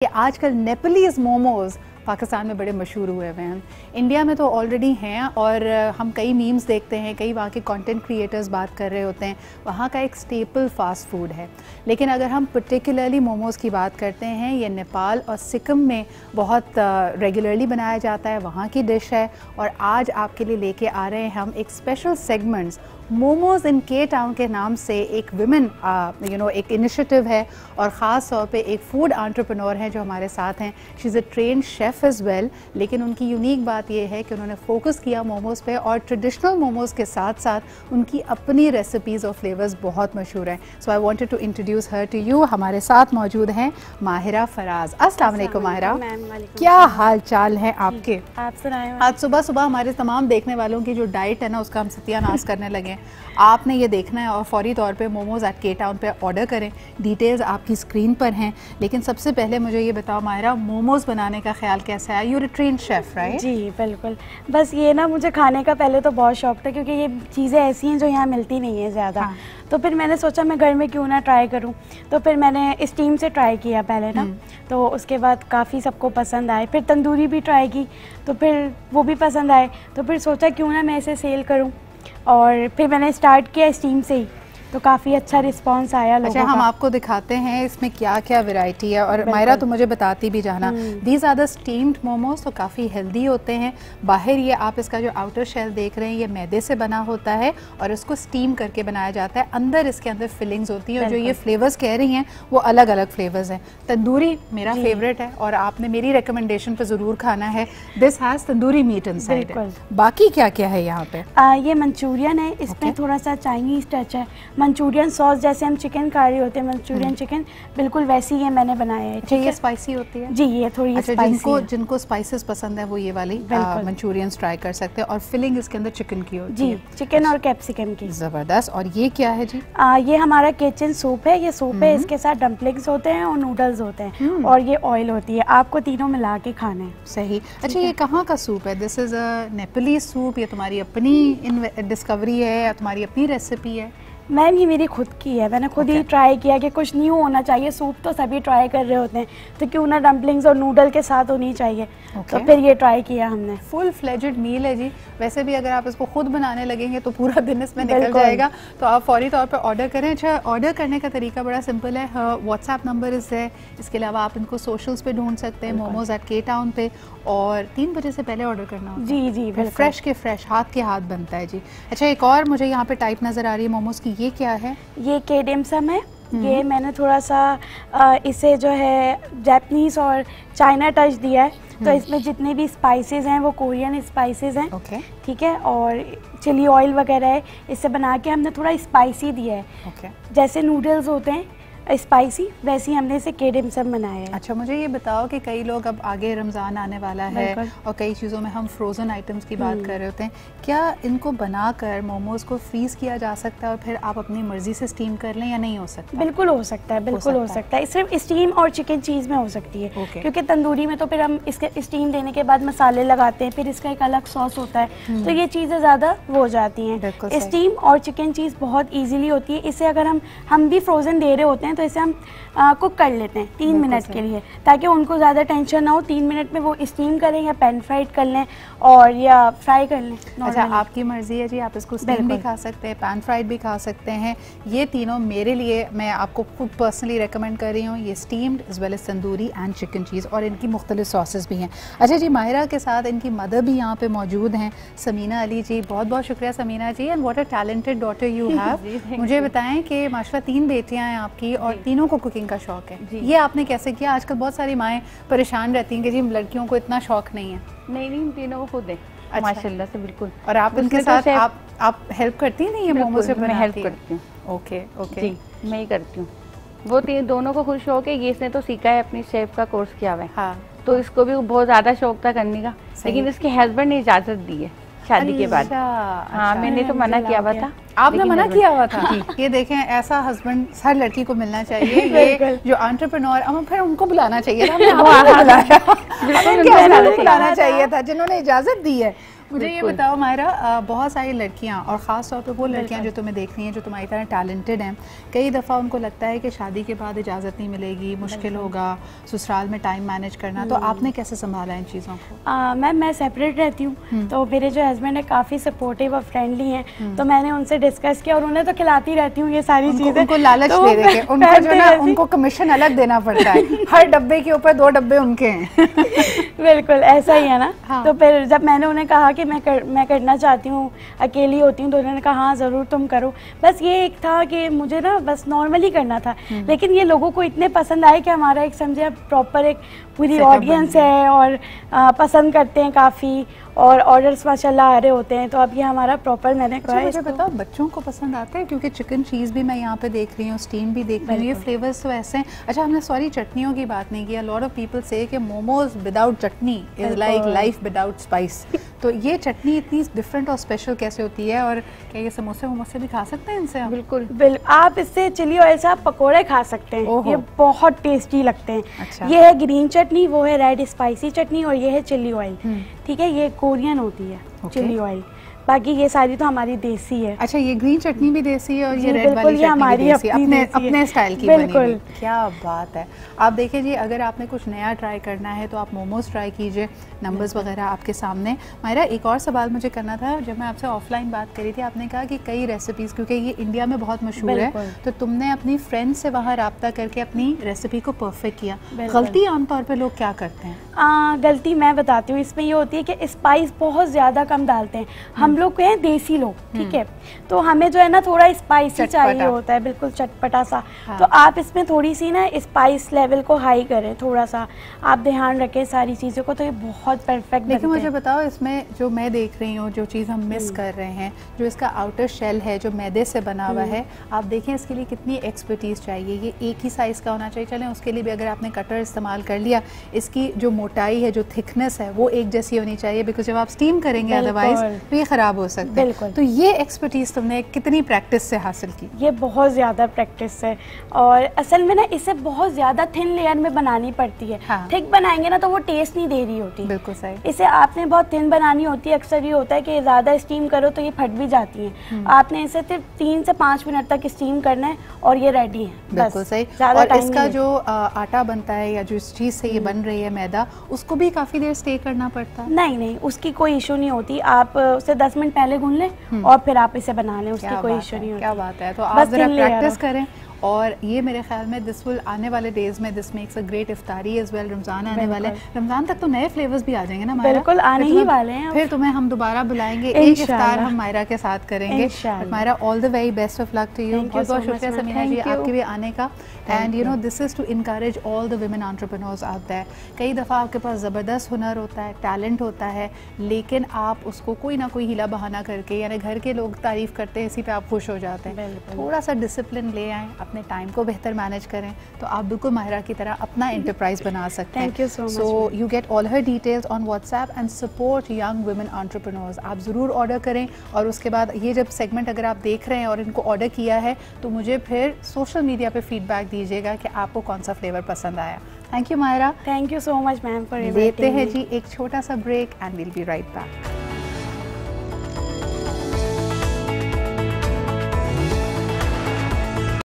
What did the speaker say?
कि आजकल नेपलीज़ मोमोज़ पाकिस्तान में बड़े मशहूर हुए हुए हैं। इंडिया में तो ऑलरेडी हैं और हम कई मीम्स देखते हैं, कई वहाँ के कंटेंट क्रिएटर्स बात कर रहे होते हैं, वहाँ का एक स्टेपल फास्ट फूड है। लेकिन अगर हम पर्टिकुलरली मोमोज़ की बात करते हैं, ये नेपाल और सिक्किम में बहुत रेगुलरली बनाया जाता है, वहाँ की डिश है। और आज आपके लिए लेके आ रहे हैं हम एक स्पेशल सेगमेंट्स मोमोज़ इन के टाउन के नाम से एक विमेन एक इनिशिएटिव है और ख़ास तौर पे एक फूड एंटरप्रेन्योर हैं जो हमारे साथ हैं। She is a trained chef as well, लेकिन उनकी यूनिक बात ये है कि उन्होंने फोकस किया मोमोज़ पे और ट्रेडिशनल मोमोज़ के साथ साथ उनकी अपनी रेसिपीज़ और फ्लेवर्स बहुत मशहूर हैं। So I wanted to introduce her to you. हमारे साथ मौजूद हैं माहिरा फराज। अस्सलाम वालेकुम माहिरा, क्या हाल चाल है आपके? आप सुनाएं। आज सुबह सुबह हमारे तमाम देखने वालों की जो डाइट है ना, उसका हम सत्यानाश करने लगे। आपने ये देखना है और फौरी तौर पे मोमोज़ एट के टाउन पे ऑर्डर करें। डिटेल्स आपकी स्क्रीन पर हैं। लेकिन सबसे पहले मुझे ये बताओ माहिरा, मोमोज़ बनाने का ख्याल कैसा है? You are a trained chef right? जी बिल्कुल। बस ये ना, मुझे खाने का पहले तो बहुत शौक था क्योंकि ये चीज़ें ऐसी हैं जो यहाँ मिलती नहीं है ज़्यादा। हाँ। तो फिर मैंने सोचा मैं घर में क्यों ना ट्राई करूं। तो फिर मैंने स्टीम से ट्राई किया पहले ना, तो उसके बाद काफ़ी सबको पसंद आए। फिर तंदूरी भी ट्राई की तो फिर वो भी पसंद आए। तो फिर सोचा क्यों ना मैं इसे सेल करूं, और फिर मैंने स्टार्ट किया स्टीम से ही, तो काफ़ी अच्छा रिस्पांस आया लोगों का। हम आपको दिखाते हैं इसमें क्या क्या वैरायटी है। और मायरा तो मुझे बताती भी जाना, these are the steamed momos, तो काफ़ी हेल्दी होते हैं। बाहर ये आप इसका जो आउटर शेल देख रहे हैं ये मैदे से बना होता है और इसको स्टीम करके बनाया जाता है। अंदर इसके अंदर फिलिंग्स होती है और जो ये फ्लेवर्स कह रही हैं वो अलग अलग फ्लेवर्स हैं। तंदूरी मेरा फेवरेट है और आपने मेरी रिकमेंडेशन पर ज़रूर खाना है। This has tandoori meat inside. बाकी क्या क्या है यहाँ पे? ये मंचूरियन है, इसमें थोड़ा सा चाइनीज़ टच है। मंचूरियन सॉस जैसे हम चिकन खा रहे होते हैं, मंचूरियन चिकन बिल्कुल वैसी ये मैंने बनाया है। अच्छा, ये स्पाइसी होती है? जी, ये थोड़ी स्पाइसी है। जिनको स्पाइसेस पसंद है वो ये वाली मंचूरियन ट्राई कर सकते हैं। और फिलिंग इसके अंदर चिकन की होती है? जी, चिकन और कैप्सिकम की। ज़बरदस्त। और ये क्या है जी? ये हमारा किचन सूप है। ये सूप है, इसके साथ डम्पलिंग्स होते हैं और नूडल्स होते हैं और ये ऑयल होती है। आपको तीनों मिला के खाना है। सही। अच्छा, ये कहाँ का सूप है? This is a Nepalese soup, ये तुम्हारी अपनी डिस्कवरी है या तुम्हारी अपनी रेसिपी है? मैम ये मेरी खुद की है। मैंने खुद ही ट्राई किया कि कुछ न्यू होना चाहिए। सूप तो सभी ट्राई कर रहे होते हैं, तो क्यों ना डम्पलिंग्स और नूडल के साथ होनी चाहिए। तो फिर ये ट्राई किया हमने। फुल फ्लेजेड मील है जी। वैसे भी अगर आप इसको खुद बनाने लगेंगे तो पूरा दिन इसमें निकल जाएगा, तो आप फौरी तौर पर ऑर्डर करें। अच्छा, ऑर्डर करने का तरीका बड़ा सिंपल है। व्हाट्सएप नंबर है। इसके अलावा आप इनको सोशल्स पे ढूंढ सकते हैं, मोमोज एट के टाउन पे। और 3 बजे से पहले ऑर्डर करना होता है। जी, फ्रेश के फ्रेश, हाथ के हाथ बनता है जी। अच्छा, एक और मुझे यहाँ पे टाइप नज़र आ रही है मोमोज की, ये क्या है? ये के डिम सम है। ये मैंने थोड़ा सा इसे जो है जापानीज़ और चाइना टच दिया है। तो इसमें जितने भी स्पाइसेस हैं वो कोरियन स्पाइसेस हैं। ठीक है। और चिली ऑयल वगैरह है। इससे बना के हमने थोड़ा स्पाइसी दिया है। जैसे नूडल्स होते हैं स्पाइसी, वैसे ही हमने इसे के डिम सम बनाया है। अच्छा, मुझे ये बताओ कि कई लोग, अब आगे रमज़ान आने वाला है और कई चीज़ों में हम फ्रोज़न आइटम्स की बात कर रहे होते हैं, क्या इनको बनाकर मोमोज़ को फ्रीज़ किया जा सकता है और फिर आप अपनी मर्ज़ी से स्टीम कर लें या नहीं हो सकता? बिल्कुल हो सकता है, बिल्कुल हो सकता है। सिर्फ स्टीम और चिकन चीज़ में हो सकती है। क्योंकि तंदूरी में तो फिर हम इसके स्टीम देने के बाद मसाले लगाते हैं, फिर इसका एक अलग सॉस होता है, तो ये चीज़ें ज़्यादा वो हो जाती हैं। स्टीम और चिकन चीज़ बहुत ईजिली होती है। इसे अगर हम भी फ्रोज़न दे रहे होते हैं तो इसे हम कुक कर लेते हैं 3 मिनट के लिए, ताकि उनको ज़्यादा टेंशन ना हो। 3 मिनट में वो स्टीम करें या पैन फ्राइड कर लें और या फ्राई कर लें। अच्छा, आपकी मर्ज़ी है जी। आप इसको स्टीम भी खा सकते हैं, पैन फ्राइड भी खा सकते हैं। ये तीनों मेरे लिए, मैं आपको खुद पर्सनली रेकमेंड कर रही हूँ। ये steamed as well as tandoori and chicken cheese, और इनकी मुख्तलिफ सॉसेस भी हैं। अच्छा जी, माहिरा के साथ इनकी मदर भी यहाँ पे मौजूद हैं, समीना अली जी। बहुत बहुत शुक्रिया Samina ji, and what a talented daughter you have. मुझे बताएं कि माशाल्लाह 3 बेटियाँ हैं आपकी और तीनों को कुकिंग का शौक है। ये आपने कैसे किया? आजकल बहुत सारी माएँ परेशान रहती हैं कि जी लड़कियों को इतना शौक नहीं है। नहीं, तीनों को खुद है। अच्छा। माशाल्लाह से बिल्कुल। और आप उनके साथ आप हेल्प करती हैं? नहीं, ये मोमोज से मैं हेल्प करती हूँ। ओके जी, मैं ही करती हूँ। वो दोनों को खुद शौक है। ये इसने तो सीखा है, अपनी शेफ का कोर्स किया हुआ है। हाँ। तो इसको भी बहुत ज़्यादा शौक था करने का, लेकिन इसके हस्बैंड ने इजाज़त दी है शादी के बाद। हाँ, मैंने तो मना किया हुआ था। आपने मना किया हुआ था? ये देखें, ऐसा हस्बैंड हर लड़की को मिलना चाहिए। ये जो एंटरप्रेन्योर, अब फिर उनको बुलाना चाहिए था, बुलाना चाहिए था जिन्होंने इजाज़त दी है। मुझे ये बताओ मायरा, बहुत सारी लड़कियां और ख़ास तौर पे वो लड़कियां जो तुम्हें देख रही हैं, जो तुम्हारी तरह टैलेंटेड हैं, कई दफ़ा उनको लगता है कि शादी के बाद इजाज़त नहीं मिलेगी, मुश्किल होगा ससुराल में टाइम मैनेज करना, तो आपने कैसे संभाला इन चीज़ों को? मैम मैं सेपरेट रहती हूँ, तो मेरे जो हस्बैंड है काफ़ी सपोर्टिव और फ्रेंडली हैं, तो मैंने उनसे डिस्कस किया और उन्हें तो खिलाती रहती हूँ ये सारी चीज़ें। उनको लालच दे देके उनको जो ना उनको कमीशन अलग देना पड़ता है, हर डब्बे के ऊपर 2 डब्बे उनके हैं। बिल्कुल ऐसा ही है ना। हाँ। तो फिर जब मैंने उन्हें कहा कि मैं करना चाहती हूँ, अकेली होती हूँ, तो उन्होंने कहा हाँ ज़रूर तुम करो। बस ये एक था कि मुझे ना बस नॉर्मली करना था, लेकिन ये लोगों को इतने पसंद आए कि हमारा एक समझे प्रॉपर एक पूरी ऑडियंस है और पसंद करते हैं काफ़ी, और ऑर्डर्स माशाल्लाह आ रहे होते हैं, तो अब ये हमारा प्रॉपर मैंने कहा। मुझे बताओ बच्चों को पसंद आता है? क्योंकि चिकन चीज़ भी मैं यहाँ पे देख रही हूँ, स्टीम भी देख रही हूँ, ये फ्लेवर्स तो ऐसे हैं। अच्छा हमने सॉरी चटनियों की बात नहीं की। अ लॉट ऑफ पीपल से कि momos without chutney is like life without spice. तो ये चटनी इतनी डिफरेंट और स्पेशल कैसे होती है, और क्या ये समोसे वमोसे भी खा सकते हैं इनसे? बिल्कुल आप इससे चिली ऑयल से आप पकौड़े खा सकते हैं, ये बहुत टेस्टी लगते हैं। अच्छा। ये है ग्रीन चटनी, वो है रेड स्पाइसी चटनी, और ये है चिली ऑयल। ठीक है, ये कोरियन होती है चिली ऑयल, बाकी ये सारी तो हमारी देसी है। अच्छा, ये ग्रीन चटनी भी देसी है और ये रेड वाली चटनी हमारी भी देसी है, अपने स्टाइल की बनी हुई। क्या बात है। आप देखिए जी, अगर आपने कुछ नया ट्राई करना है तो आप मोमोज ट्राई कीजिए, नंबर्स वगैरह आपके सामने। मायरा, एक और सवाल मुझे करना था। जब मैं आपसे ऑफलाइन बात करी थी, आपने कहा कि कई रेसिपीज़, क्योंकि ये इंडिया में बहुत मशहूर है, तो तुमने अपनी फ्रेंड से वहाँ रब्ता करके अपनी रेसिपी को परफेक्ट किया। गलती आमतौर पर लोग क्या करते हैं? गलती मैं बताती हूँ, इसमें ये होती है कि स्पाइस बहुत ज़्यादा कम डालते हैं। हम लोग हैं देसी लोग, ठीक है, तो हमें जो है ना थोड़ा स्पाइसी चाहिए होता है, बिल्कुल चटपटा सा। हाँ। तो आप इसमें थोड़ी सी ना स्पाइस लेवल को हाई करें, थोड़ा सा आप ध्यान रखें सारी चीज़ों को, तो ये बहुत परफेक्ट। लेकिन मुझे बताओ, इसमें जो मैं देख रही हूँ, जो चीज़ हम मिस कर रहे हैं, जो इसका आउटर शेल है जो मैदे से बना हुआ है, आप देखें इसके लिए कितनी एक्सपर्टीज़ चाहिए। ये एक ही साइज़ का होना चाहिए। चलें उसके लिए भी अगर आपने कटर इस्तेमाल कर लिया, इसकी जो मोटाई है, जो थिकनेस है, वो एक जैसी होनी चाहिए, बिकॉज जब आप स्टीम करेंगे अदरवाइज तो ये ख़राब हो सकता है। तो ये एक्सपर्टीज तुमने कितनी प्रैक्टिस से हासिल की? ये बहुत ज़्यादा प्रैक्टिस है, और असल में ना इसे बहुत ज़्यादा थिन लेयर में बनानी पड़ती है। हाँ। थिक बनाएंगे ना तो वो टेस्ट नहीं दे रही होती। बिल्कुल सही। इसे आपने बहुत थिन बनानी होती है। अक्सर ये होता है कि ज़्यादा स्टीम करो तो ये फट भी जाती है। आपने इसे सिर्फ 3 से 5 मिनट तक स्टीम करना है और ये रेडी है। बिल्कुल सही। और इसका जो आटा बनता है या जिस चीज़ से ये बन रही है मैदा, उसको भी काफ़ी देर स्टे करना पड़ता है? नहीं, उसकी कोई इशू नहीं होती। आप उसे 10 मिनट पहले गूंद लें और फिर आप इसे बना लें, उसकी कोई इशू नहीं होती। क्या बात है। तो आप जरा प्रैक्टिस करें, और ये मेरे ख्याल में दिस विल आने वाले डेज में this makes a great iftari as well. Ramzan आने वाला है, रमज़ान तक तो नए फ्लेवर्स भी आ जाएंगे ना मायरा? बिल्कुल आने ही वाले हैं। फिर तुम्हें हम दोबारा बुलाएंगे, एक इफ्तार हम मायरा के साथ करेंगे। Myra, all the very best of luck to you. बहुत बहुत शुक्रिया समीना जी आपके भी आने का। And you know this is to encourage all the women entrepreneurs out there. कई दफ़ा आपके पास ज़बरदस्त हुनर होता है, टैलेंट होता है, लेकिन आप उसको कोई ना कोई हीला बहाना करके, यानी घर के लोग तारीफ़ करते हैं, इसी पे आप खुश हो जाते हैं। थोड़ा सा डिसिप्लिन ले आएँ, अपने टाइम को बेहतर मैनेज करें, तो आप बिल्कुल माहिरा की तरह अपना एंटरप्राइज बना सकते हैं। Thank you so much. So you get all her details on WhatsApp and support young women entrepreneurs. आप ज़रूर ऑर्डर करें, और उसके बाद ये जब सेगमेंट अगर आप देख रहे हैं और इनको ऑर्डर किया है, तो मुझे फिर सोशल मीडिया पे फीडबैक दीजिएगा कि आपको कौन सा फ्लेवर पसंद आया। Thank you Mahira. Thank you so much ma'am for लेते हैं जी एक छोटा सा break and will be right back.